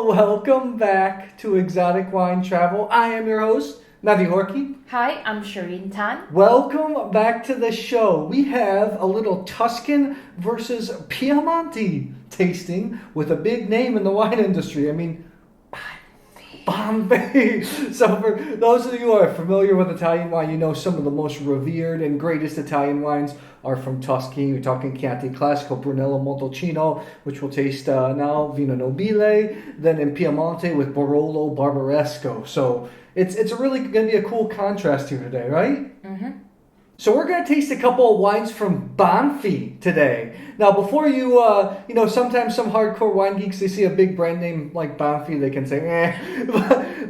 Welcome back to Exotic Wine Travel. I am your host, Matthew Horkey. Hi, I'm Shireen Tan. Welcome back to the show. We have a little Tuscan versus Piemonte tasting with a big name in the wine industry. Banfi. So for those of you who are familiar with Italian wine, you know some of the most revered and greatest Italian wines are from Tuscany. We're talking Chianti Classico, Brunello, Montalcino, which we'll taste now, Vino Nobile, then in Piemonte with Barolo, Barbaresco. So it's really going to be a cool contrast here today, right? Mm-hmm. So we're going to taste a couple of wines from Banfi today. Now, before you, sometimes some hardcore wine geeks, they see a big brand name like Banfi, they can say, eh.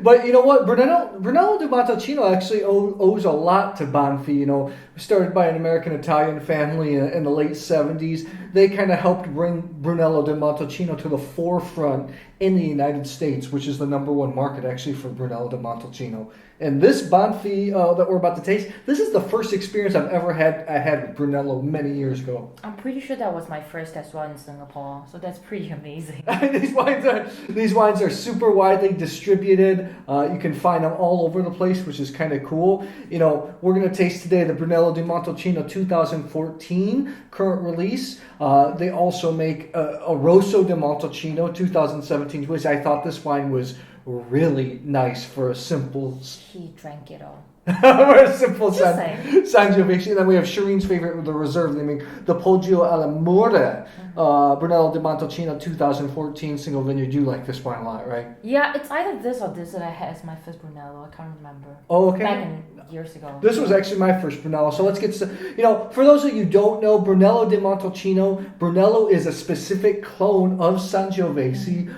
But you know what? Brunello di Montalcino actually owes a lot to Banfi. You know, started by an American-Italian family in the late 70s. They kind of helped bring Brunello di Montalcino to the forefront in the United States, which is the #1 market actually for Brunello di Montalcino. And this Banfi that we're about to taste, this is the first experience I've ever had with Brunello many years ago. I'm pretty sure that was my first as well in Singapore, so that's pretty amazing. These wines are super widely distributed. You can find them all over the place, which is kind of cool. You know, we're going to taste today the Brunello di Montalcino 2014 current release. They also make a Rosso di Montalcino 2017, which I thought this wine was really nice for a simple... He drank it all. For a simple Sangiovese. And then we have Shireen's favorite with the reserve naming the Poggio alla MURA, Brunello di Montalcino 2014 single vineyard. You like this wine a lot, right? Yeah, it's either this or this that I had as my first Brunello. I can't remember. Oh, okay. Back in years ago. This was actually my first Brunello. So let's get for those of you who don't know, Brunello di Montalcino, Brunello is a specific clone of Sangiovese.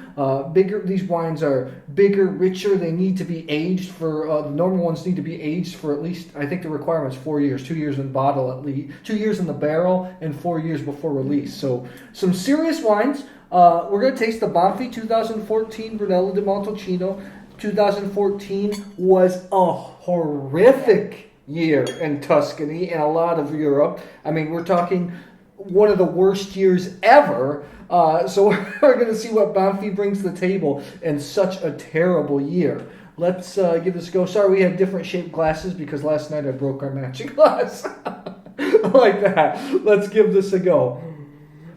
Bigger. These wines are bigger, richer. They need to be aged for, the normal ones need to be aged for at least, I think the requirement's 4 years, 2 years in bottle at least, 2 years in the barrel, and 4 years before release. So some serious wines. We're going to taste the Banfi 2014 Brunello di Montalcino. 2014 was a horrific year in Tuscany and a lot of Europe. I mean, we're talking one of the worst years ever. So we're going to see what Banfi brings to the table in such a terrible year. Let's give this a go. Sorry, we have different shaped glasses because last night I broke our matching glass. Like that. Let's give this a go.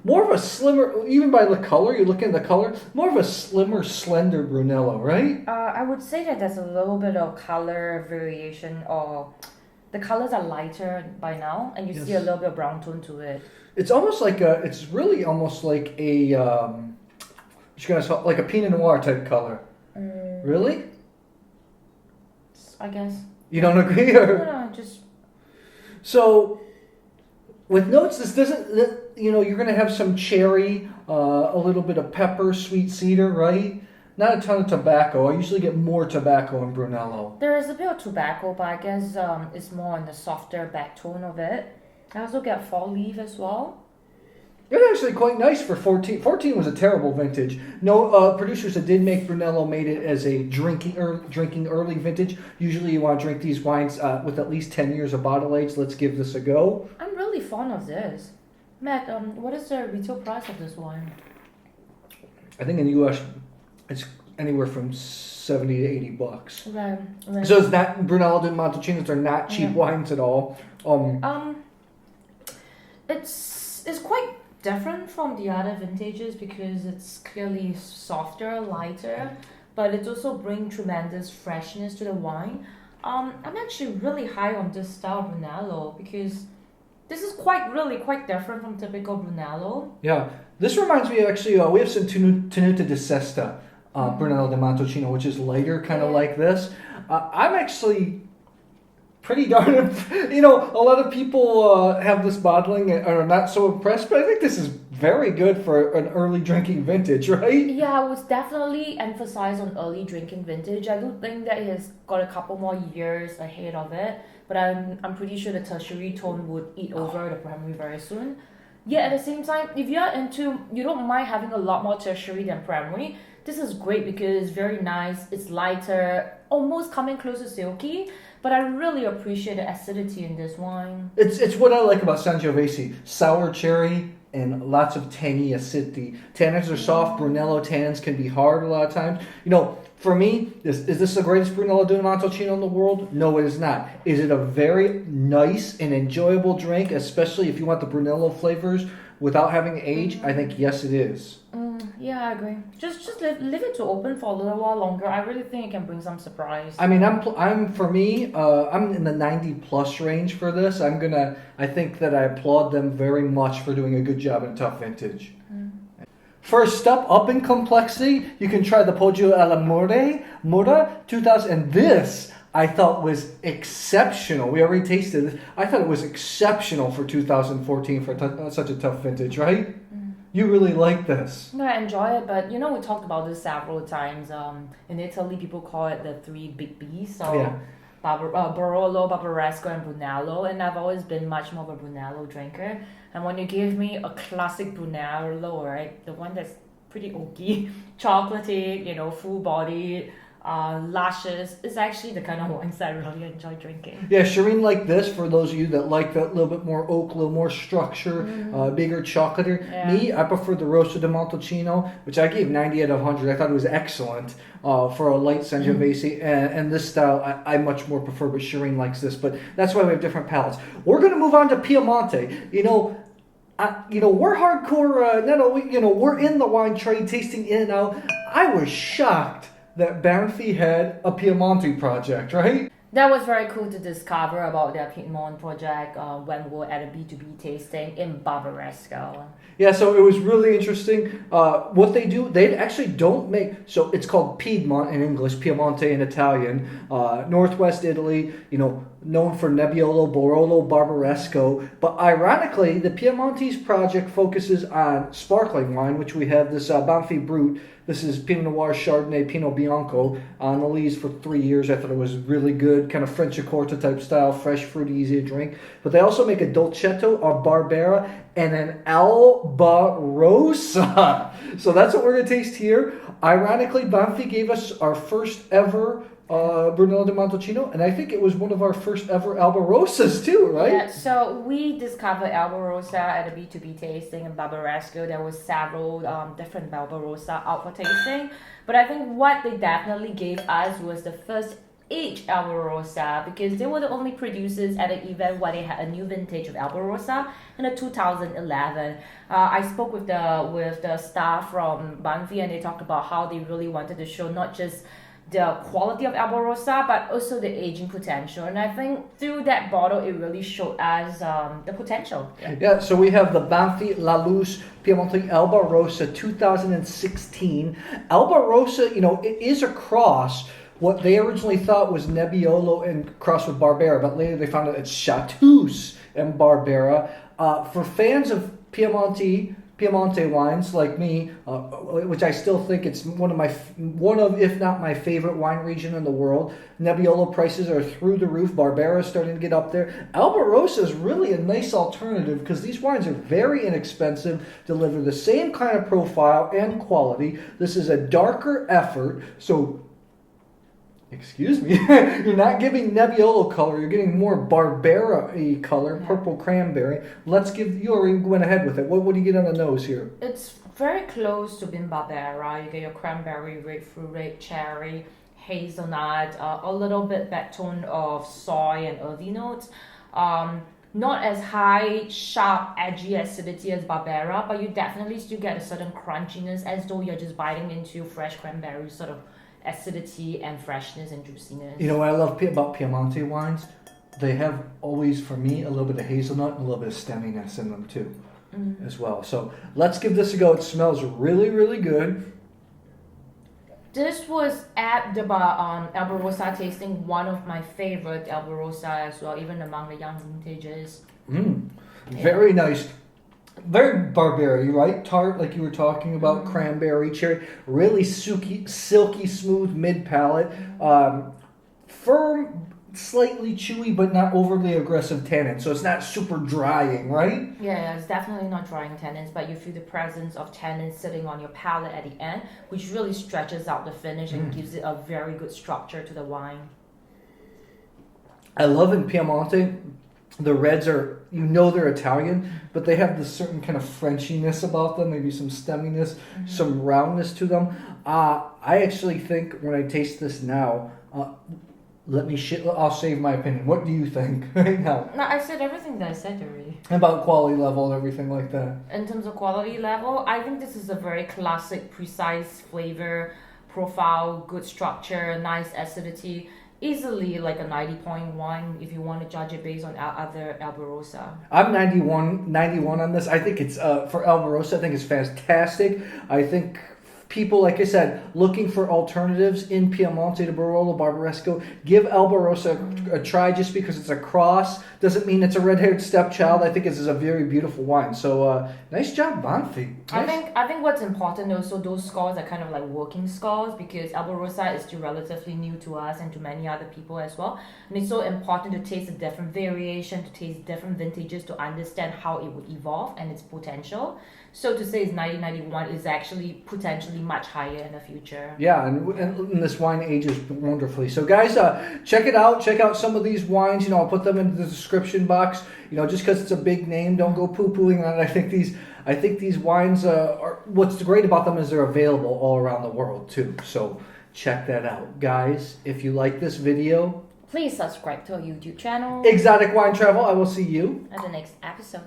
More of a slimmer, even by the color, you look at the color, more of a slimmer, slender Brunello, right? I would say that there's a little bit of color variation, or the colors are lighter by now, and you see a little bit of brown tone to it. It's almost like it's really almost like a, like a Pinot Noir type color. Really? I guess. You don't agree? Or? No, just... So, with notes, this doesn't, you're going to have some cherry, a little bit of pepper, sweet cedar, right? Not a ton of tobacco. I usually get more tobacco in Brunello. There is a bit of tobacco, but I guess it's more on the softer back tone of it. I also get fall leaf as well. It's actually quite nice for 14. 14 was a terrible vintage. No, producers that did make Brunello made it as a drinking early vintage. Usually you want to drink these wines with at least 10 years of bottle age. Let's give this a go. I'm really fond of this. Matt, what is the retail price of this wine? I think in the U.S. it's anywhere from $70 to $80. Right. So it's not, Brunello di Montalcinos are not cheap wines at all. It's quite different from the other vintages because it's clearly softer, lighter, but it also brings tremendous freshness to the wine. I'm actually really high on this style Brunello because this is quite different from typical Brunello. Yeah, this reminds me actually, we have some Tenuta di Sesta Brunello di Montalcino, which is lighter, kind of like this. I'm actually pretty darn, a lot of people have this bottling and are not so impressed, but I think this is very good for an early drinking vintage, right? Yeah, I would definitely emphasize on early drinking vintage. I do think that it has got a couple more years ahead of it, but I'm pretty sure the tertiary tone would eat over the primary very soon. Yeah, at the same time, if you don't mind having a lot more tertiary than primary, this is great because it's very nice, it's lighter, almost coming close to silky, but I really appreciate the acidity in this wine. It's what I like about Sangiovese. Sour cherry, and lots of tangy acidity. Tannins are soft. Brunello tannins can be hard a lot of times. You know, for me, is this the greatest Brunello di Montalcino in the world? No, it is not. Is it a very nice and enjoyable drink, especially if you want the Brunello flavors without having to age? I think yes, it is. Yeah, I agree. Just leave it to open for a little while longer. I really think it can bring some surprise. I mean, I'm for me, I'm in the 90 plus range for this. I think that I applaud them very much for doing a good job in tough vintage. First up in complexity, you can try the Poggio alla MURA 2000, and this I thought was exceptional. We already tasted it. I thought it was exceptional for 2014 for such a tough vintage, right? You really like this. Yeah, I enjoy it, but you know, we talked about this several times. In Italy, people call it the three big B's. So, Yeah. Barolo, Barbaresco, and Brunello. And I've always been much more of a Brunello drinker. And when you give me a classic Brunello, right, the one that's pretty oaky, chocolatey, you know, full body, luscious, it's actually the kind of wines that I really enjoy drinking. Yeah, Shireen liked this for those of you that like that little bit more oak, a little more structure, bigger chocolate. Yeah. Me, I prefer the Rosso di Montalcino, which I gave 90 out of 100. I thought it was excellent for a light Sangiovese. And this style, I much more prefer, but Shireen likes this. But that's why we have different palates. We're going to move on to Piemonte. We're hardcore, we're in the wine trade, tasting in and out. I was shocked that Banfi had a Piemonte project, right? That was very cool to discover about their Piedmont project when we were at a B2B tasting in Barbaresco. Yeah, so it was really interesting. What they do, they actually don't make, so it's called Piedmont in English, Piemonte in Italian, Northwest Italy, known for Nebbiolo, Barolo, Barbaresco. But ironically, the Piemonte's project focuses on sparkling wine, which we have this Banfi Brut. This is Pinot Noir, Chardonnay, Pinot Bianco on the lees for 3 years. I thought it was really good, kind of French Corta type style, fresh, fruity, easy to drink. But they also make a Dolcetto, a Barbera, and an Albarossa. So that's what we're going to taste here. Ironically, Banfi gave us our first ever Brunello di Montalcino, and I think it was one of our first ever Albarossas too, right? Yeah, so we discovered Albarossa at a B2B tasting in Barbaresco. There were several different Albarossa out for tasting, but I think what they definitely gave us was the first aged Albarossa, because they were the only producers at an event where they had a new vintage of Albarossa in 2011. I spoke with the staff from Banfi, and they talked about how they really wanted to show not just the quality of Albarossa, but also the aging potential. And I think through that bottle, it really showed us the potential. Yeah, so we have the Banfi Lalus Piemonte Albarossa 2016. Albarossa, it is a cross. What they originally thought was Nebbiolo and crossed with Barbera, but later they found out it's Chartreuse and Barbera. For fans of Piemonte wines like me, which I still think it's one of if not my favorite wine region in the world. Nebbiolo prices are through the roof. Barbera is starting to get up there. Albarossa is really a nice alternative because these wines are very inexpensive, deliver the same kind of profile and quality. This is a darker effort, so excuse me, you're not giving Nebbiolo color, you're getting more Barbera-y color, purple cranberry. You already went ahead with it. What do you get on the nose here? It's very close to being Barbera. You get your cranberry, grapefruit, red cherry, hazelnut, a little bit that tone of soy and earthy notes. Not as high, sharp, edgy acidity as Barbera, but you definitely still get a certain crunchiness as though you're just biting into fresh cranberry sort of acidity and freshness and juiciness. You know what I love about Piemonte wines? They have always, for me, a little bit of hazelnut and a little bit of stemminess in them too, as well. So let's give this a go. It smells really, really good. This was at the Albarossa tasting, one of my favorite Albarossa as well, even among the young vintages. Very nice. Very Barbera, right? Tart, like you were talking about, cranberry, cherry, really silky, smooth mid-palate. Firm, slightly chewy, but not overly aggressive tannin, so it's not super drying, right? Yeah, it's definitely not drying tannins, but you feel the presence of tannins sitting on your palate at the end, which really stretches out the finish and gives it a very good structure to the wine. I love in Piemonte, The reds are, you know, they're Italian, but they have this certain kind of Frenchiness about them, maybe some stemminess, some roundness to them. I actually think when I taste this now, I'll save my opinion. What do you think right now? No, I said everything that I said already. About quality level and everything like that. In terms of quality level, I think this is a very classic, precise flavor profile, good structure, nice acidity. Easily like a 90.1 if you want to judge it based on other Albarossa. I'm 91 on this. I think it's, for Albarossa, I think it's fantastic. I think people, like I said, looking for alternatives in Piemonte to Barolo Barbaresco, give Albarossa a try. Just because it's a cross doesn't mean it's a red-haired stepchild. I think this is a very beautiful wine. So nice job, Banfi. Nice. I think what's important also, those scores are kind of like working scores, because Albarossa is still relatively new to us and to many other people as well. And it's so important to taste a different variation, to taste different vintages, to understand how it would evolve and its potential. So to say it's 90-91 is actually potentially much higher in the future. Yeah, and this wine ages wonderfully. So guys, check it out. Check out some of these wines. You know, I'll put them in the description box. You know, just because it's a big name, don't go poo-pooing on it. I think these wines are. What's great about them is they're available all around the world too. So check that out, guys. If you like this video, please subscribe to our YouTube channel. Exotic Wine Travel. I will see you at the next episode.